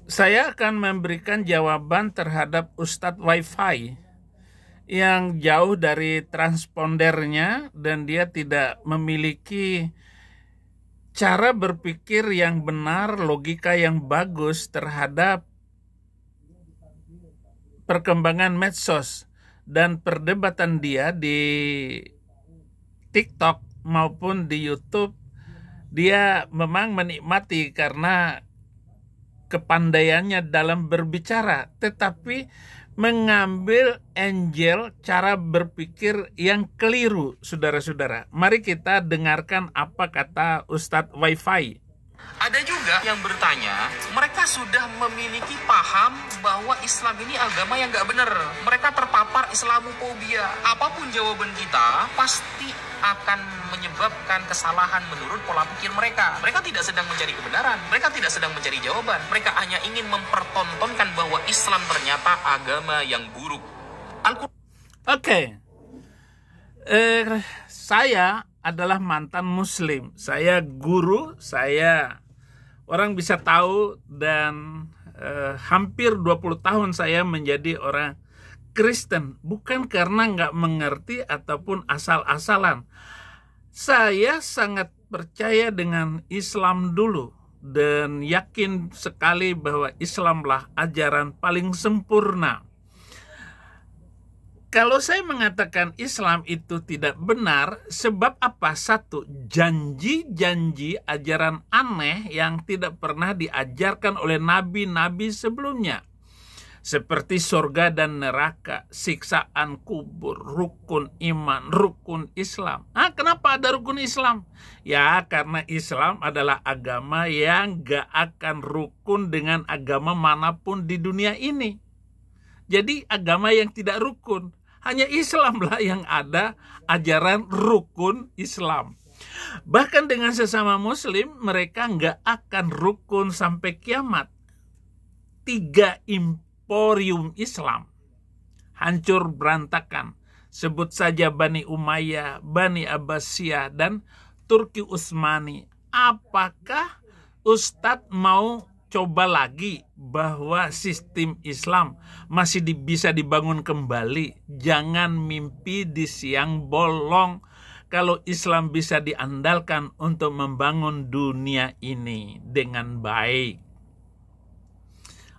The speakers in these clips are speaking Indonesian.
Saya akan memberikan jawaban terhadap Ustadz Wi-Fi yang jauh dari transpondernya dan dia tidak memiliki cara berpikir yang benar, logika yang bagus terhadap perkembangan medsos dan perdebatan dia di TikTok maupun di YouTube. Dia memang menikmati karena kepandaiannya dalam berbicara, tetapi mengambil angle cara berpikir yang keliru, saudara-saudara. Mari kita dengarkan apa kata Ustadz Wi-Fi. Ada juga yang bertanya, mereka sudah memiliki paham bahwa Islam ini agama yang nggak benar. Mereka terpapar Islamofobia. Apapun jawaban kita, pasti akan menyebabkan kesalahan menurut pola pikir mereka. Mereka tidak sedang mencari kebenaran. Mereka tidak sedang mencari jawaban. Mereka hanya ingin mempertontonkan bahwa Islam ternyata agama yang buruk. Oke. Saya adalah mantan muslim. Saya guru, orang bisa tahu dan hampir 20 tahun saya menjadi orang Kristen. Bukan karena nggak mengerti ataupun asal-asalan. Saya sangat percaya dengan Islam dulu dan yakin sekali bahwa Islamlah ajaran paling sempurna. Kalau saya mengatakan Islam itu tidak benar, sebab apa? Satu, janji-janji ajaran aneh yang tidak pernah diajarkan oleh nabi-nabi sebelumnya. Seperti surga dan neraka, siksaan kubur, rukun iman, rukun Islam. Kenapa ada rukun Islam? Ya, karena Islam adalah agama yang gak akan rukun dengan agama manapun di dunia ini. Jadi agama yang tidak rukun. Hanya Islamlah yang ada ajaran rukun Islam. Bahkan dengan sesama muslim, mereka nggak akan rukun sampai kiamat. 3 emporium Islam hancur berantakan. Sebut saja Bani Umayyah, Bani Abbasiyah, dan Turki Utsmani. Apakah Ustadz mau coba lagi bahwa sistem Islam masih bisa dibangun kembali? Jangan mimpi di siang bolong. Kalau Islam bisa diandalkan untuk membangun dunia ini dengan baik.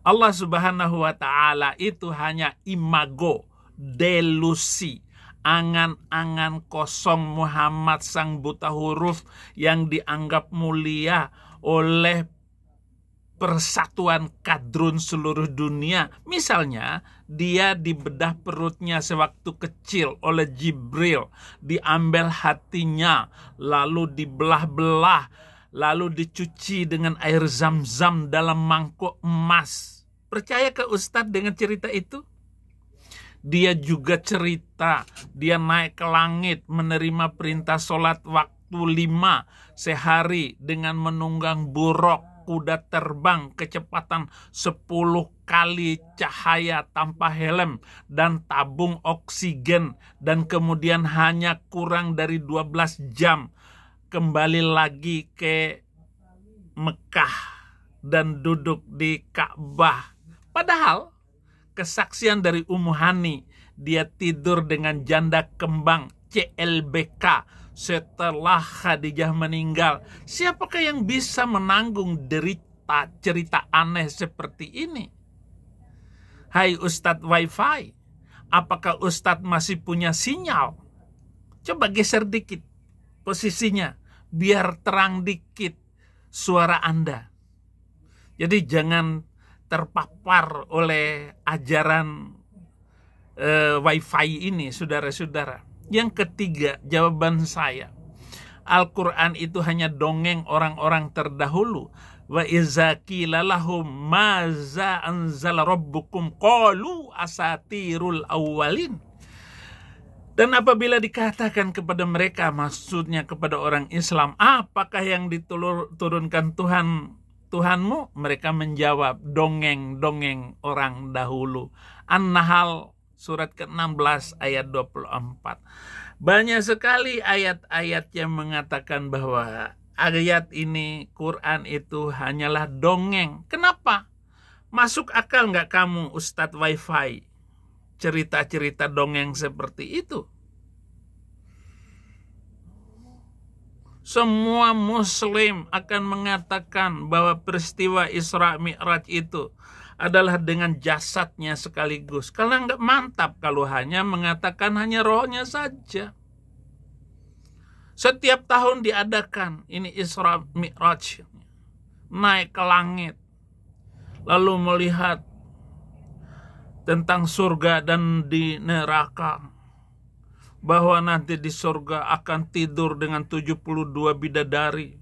Allah Subhanahu wa Ta'ala itu hanya imago, delusi, angan-angan kosong Muhammad sang buta huruf yang dianggap mulia oleh persatuan kadrun seluruh dunia. Misalnya, dia dibedah perutnya sewaktu kecil oleh Jibril, diambil hatinya, lalu dibelah-belah, lalu dicuci dengan air zam-zam dalam mangkuk emas. Percaya ke Ustadz dengan cerita itu? Dia juga cerita, dia naik ke langit, menerima perintah sholat waktu 5 sehari dengan menunggang buruk, kuda terbang kecepatan 10 kali cahaya tanpa helm dan tabung oksigen, dan kemudian hanya kurang dari 12 jam kembali lagi ke Mekah dan duduk di Ka'bah. Padahal kesaksian dari Ummu Hani, dia tidur dengan janda kembang CLBK setelah Khadijah meninggal. Siapakah yang bisa menanggung derita cerita aneh seperti ini? Hai Ustadz Wi-Fi, apakah Ustadz masih punya sinyal? Coba geser dikit posisinya, biar terang dikit suara Anda. Jadi jangan terpapar oleh ajaran Wi-Fi ini, saudara-saudara. Yang ketiga, jawaban saya, Al-Quran itu hanya dongeng orang-orang terdahulu. Wa iza qila lahum maza anzala rabbukum qalu asatirul awwalin. Dan apabila dikatakan kepada mereka, maksudnya kepada orang Islam, apakah yang diturunkan Tuhanmu? Mereka menjawab, dongeng-dongeng orang dahulu. An-Nahl surat ke-16 ayat 24. Banyak sekali ayat-ayat yang mengatakan bahwa ayat ini, Quran itu hanyalah dongeng. Kenapa? Masuk akal nggak kamu, Ustadz Wifi, cerita-cerita dongeng seperti itu? Semua muslim akan mengatakan bahwa peristiwa Isra Mi'raj itu adalah dengan jasadnya sekaligus. Karena nggak mantap kalau hanya mengatakan hanya rohnya saja. Setiap tahun diadakan ini Isra Mi'raj, naik ke langit, lalu melihat tentang surga dan di neraka, bahwa nanti di surga akan tidur dengan 72 bidadari.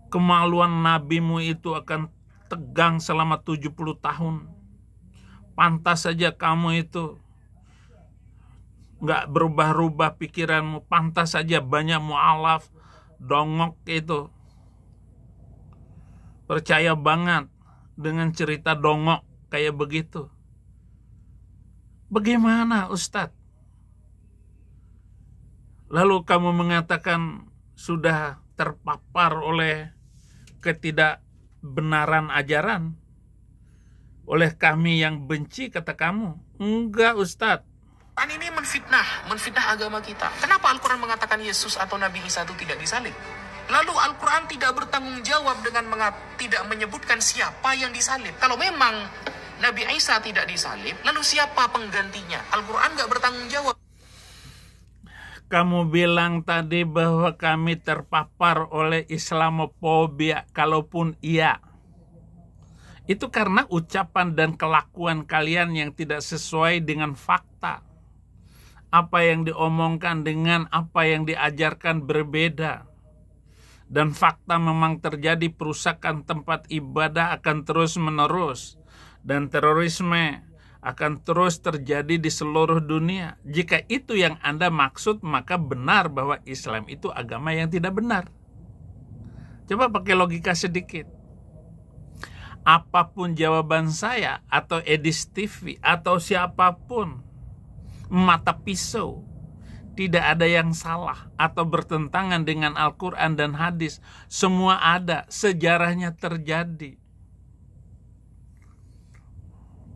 Kemaluan nabimu itu akan tegang selama 70 tahun. Pantas saja kamu itu nggak berubah-ubah pikiranmu. Pantas saja banyak mu'alaf, dongok itu. Percaya banget dengan cerita dongok kayak begitu. Bagaimana Ustadz? Lalu kamu mengatakan sudah terpapar oleh ketidakbenaran ajaran oleh kami yang benci, kata kamu. Enggak Ustadz. Kan ini menfitnah agama kita. Kenapa Al-Quran mengatakan Yesus atau Nabi Isa itu tidak disalib? Lalu Al-Quran tidak bertanggung jawab dengan tidak menyebutkan siapa yang disalib. Kalau memang Nabi Isa tidak disalib, lalu siapa penggantinya? Al-Quran nggak bertanggung jawab. Kamu bilang tadi bahwa kami terpapar oleh Islamofobia. Kalaupun iya, itu karena ucapan dan kelakuan kalian yang tidak sesuai dengan fakta. Apa yang diomongkan dengan apa yang diajarkan berbeda. Dan fakta memang terjadi perusakan tempat ibadah akan terus menerus. Dan terorisme akan terus terjadi di seluruh dunia. Jika itu yang Anda maksud, maka benar bahwa Islam itu agama yang tidak benar. Coba pakai logika sedikit. Apapun jawaban saya atau Edis TV atau siapapun, mata pisau, tidak ada yang salah atau bertentangan dengan Al-Quran dan hadis. Semua ada, sejarahnya terjadi.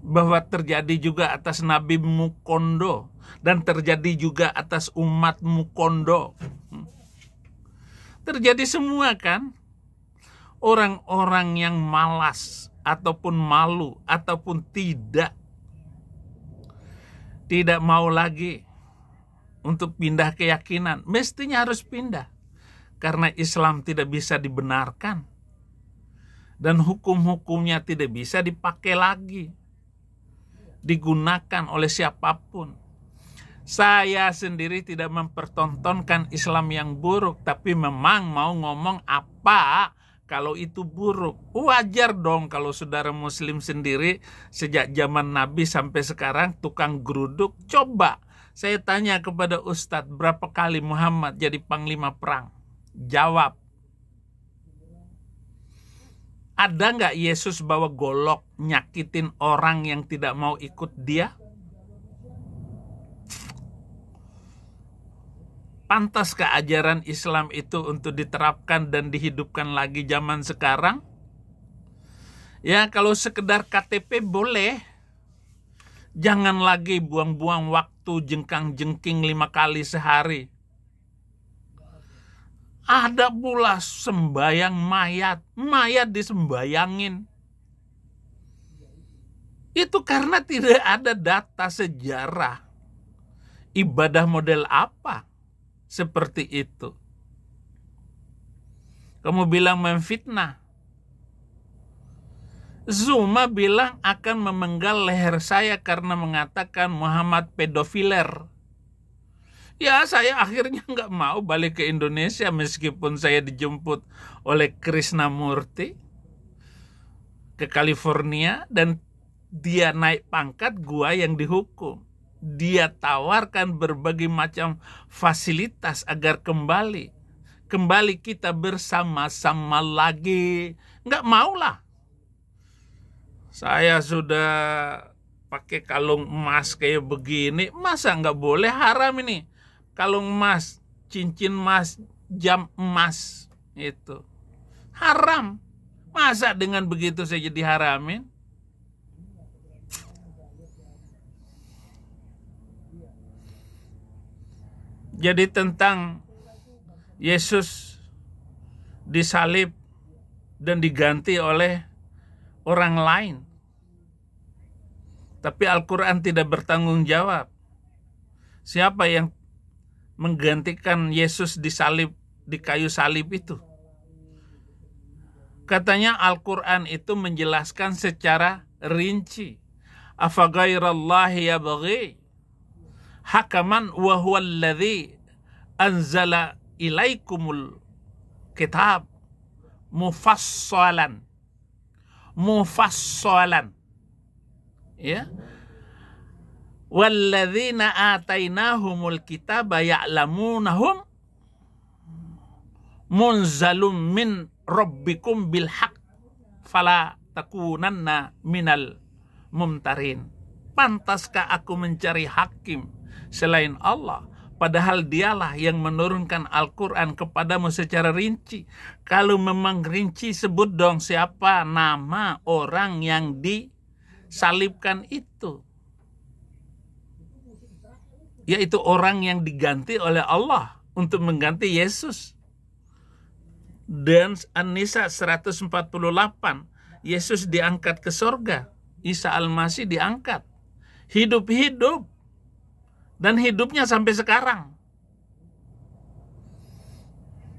Bahwa terjadi juga atas Nabi Mukondo dan terjadi juga atas umat Mukondo. Terjadi semua kan? Orang-orang yang malas ataupun malu ataupun tidak mau lagi untuk pindah keyakinan, mestinya harus pindah. Karena Islam tidak bisa dibenarkan dan hukum-hukumnya tidak bisa dipakai lagi, digunakan oleh siapapun. Saya sendiri tidak mempertontonkan Islam yang buruk, tapi memang mau ngomong apa kalau itu buruk. Wajar dong kalau saudara muslim sendiri sejak zaman Nabi sampai sekarang tukang geruduk. Coba saya tanya kepada Ustadz, berapa kali Muhammad jadi panglima perang? Jawab. Ada nggak Yesus bawa golok nyakitin orang yang tidak mau ikut dia? Pantaskah ajaran Islam itu untuk diterapkan dan dihidupkan lagi zaman sekarang? Ya, kalau sekedar KTP boleh. Jangan lagi buang-buang waktu jengkang-jengking 5 kali sehari. Ada pula sembayang mayat disembayangin. Itu karena tidak ada data sejarah. Ibadah model apa seperti itu? Kamu bilang memfitnah. Zuma bilang akan memenggal leher saya karena mengatakan Muhammad pedofiler. Ya, saya akhirnya nggak mau balik ke Indonesia meskipun saya dijemput oleh Krishnamurti ke California dan dia naik pangkat, gua yang dihukum. Dia tawarkan berbagai macam fasilitas agar kembali kita bersama-sama lagi. Nggak maulah. Saya sudah pakai kalung emas kayak begini, masa nggak boleh? Haram ini. Kalung emas, cincin emas, jam emas, itu haram. Masa dengan begitu saja diharamin? Jadi tentang Yesus disalib dan diganti oleh orang lain. Tapi Al-Quran tidak bertanggung jawab. Siapa yang menggantikan Yesus disalib di kayu salib itu? Katanya Al-Quran itu menjelaskan secara rinci. Afa ghairallahi yabghi hakaman wa huwa alladhi anzala ilaikumul kitab mufassalan. Ya. Walladzina atainahumul kitaba ya'lamunahum munzalum min rabbikum bil haqq fala takunanna minal mumtarin. Pantaskah aku mencari hakim selain Allah, padahal dialah yang menurunkan Al-Quran kepadamu secara rinci? Kalau memang rinci, sebut dong siapa nama orang yang disalibkan itu. Yaitu orang yang diganti oleh Allah untuk mengganti Yesus. Dan An-Nisa 148, Yesus diangkat ke sorga, Isa Al-Masih diangkat, hidup-hidup, dan hidupnya sampai sekarang.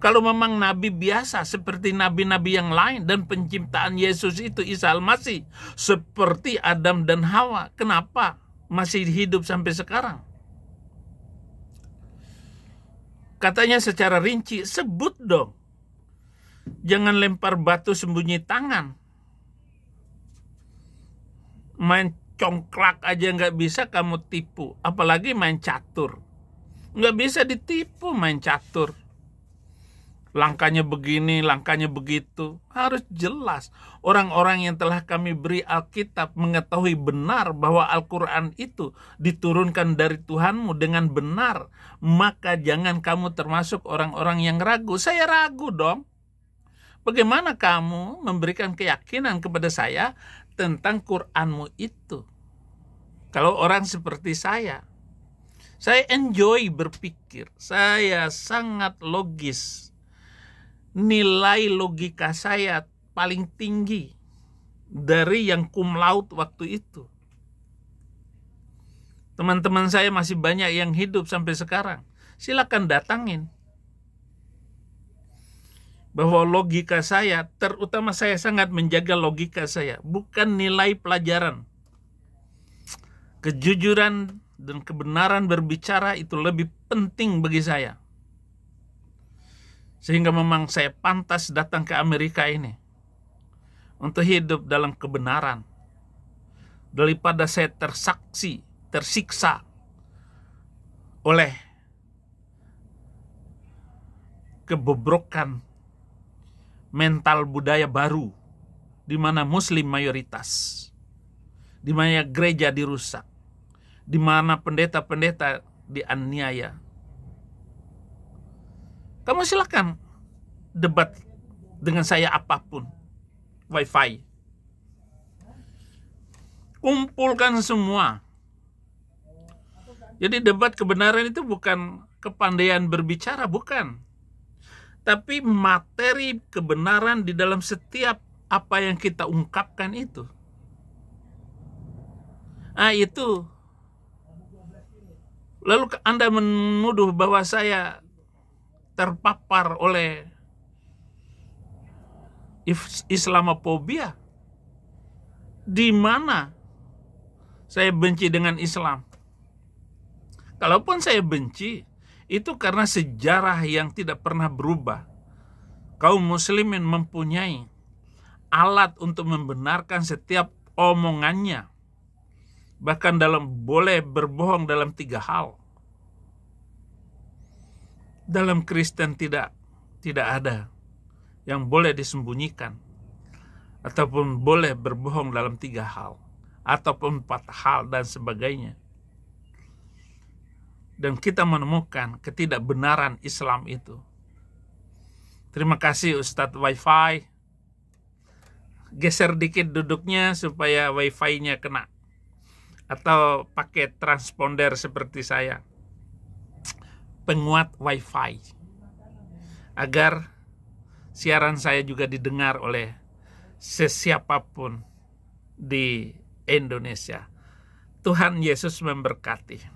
Kalau memang nabi biasa seperti nabi-nabi yang lain, dan penciptaan Yesus itu Isa Al-Masih seperti Adam dan Hawa, kenapa masih hidup sampai sekarang? Katanya secara rinci, sebut dong. Jangan lempar batu sembunyi tangan. Main congklak aja nggak bisa kamu tipu, apalagi main catur. Nggak bisa ditipu main catur. Langkahnya begini, langkahnya begitu. Harus jelas. Orang-orang yang telah kami beri Alkitab mengetahui benar bahwa Al-Quran itu diturunkan dari Tuhanmu dengan benar. Maka jangan kamu termasuk orang-orang yang ragu. Saya ragu dong. Bagaimana kamu memberikan keyakinan kepada saya tentang Quranmu itu? Kalau orang seperti saya enjoy berpikir. Saya sangat logis. Nilai logika saya paling tinggi dari yang cum laude waktu itu. Teman-teman saya masih banyak yang hidup sampai sekarang. Silakan datangin. Bahwa logika saya, terutama saya sangat menjaga logika saya, bukan nilai pelajaran. Kejujuran dan kebenaran berbicara itu lebih penting bagi saya. Sehingga memang saya pantas datang ke Amerika ini untuk hidup dalam kebenaran. Daripada saya tersiksa oleh kebobrokan mental budaya baru, di mana Muslim mayoritas, di mana gereja dirusak, di mana pendeta-pendeta dianiaya. Kamu silakan debat dengan saya apapun, wifi. Kumpulkan semua. Jadi debat kebenaran itu bukan kepandaian berbicara, bukan. Tapi materi kebenaran di dalam setiap apa yang kita ungkapkan itu. Itu. Lalu Anda menuduh bahwa saya terpapar oleh Islamophobia. Di mana saya benci dengan Islam? Kalaupun saya benci, itu karena sejarah yang tidak pernah berubah. Kaum muslimin mempunyai alat untuk membenarkan setiap omongannya. Bahkan boleh berbohong dalam 3 hal. Dalam Kristen tidak ada yang boleh disembunyikan. Ataupun boleh berbohong dalam 3 hal. Ataupun 4 hal dan sebagainya. Dan kita menemukan ketidakbenaran Islam itu. Terima kasih Ustadz Wifi. geser dikit duduknya supaya wifi-nya kena, atau pakai transponder seperti saya, penguat wifi, agar siaran saya juga didengar oleh sesiapapun di Indonesia. Tuhan Yesus memberkati.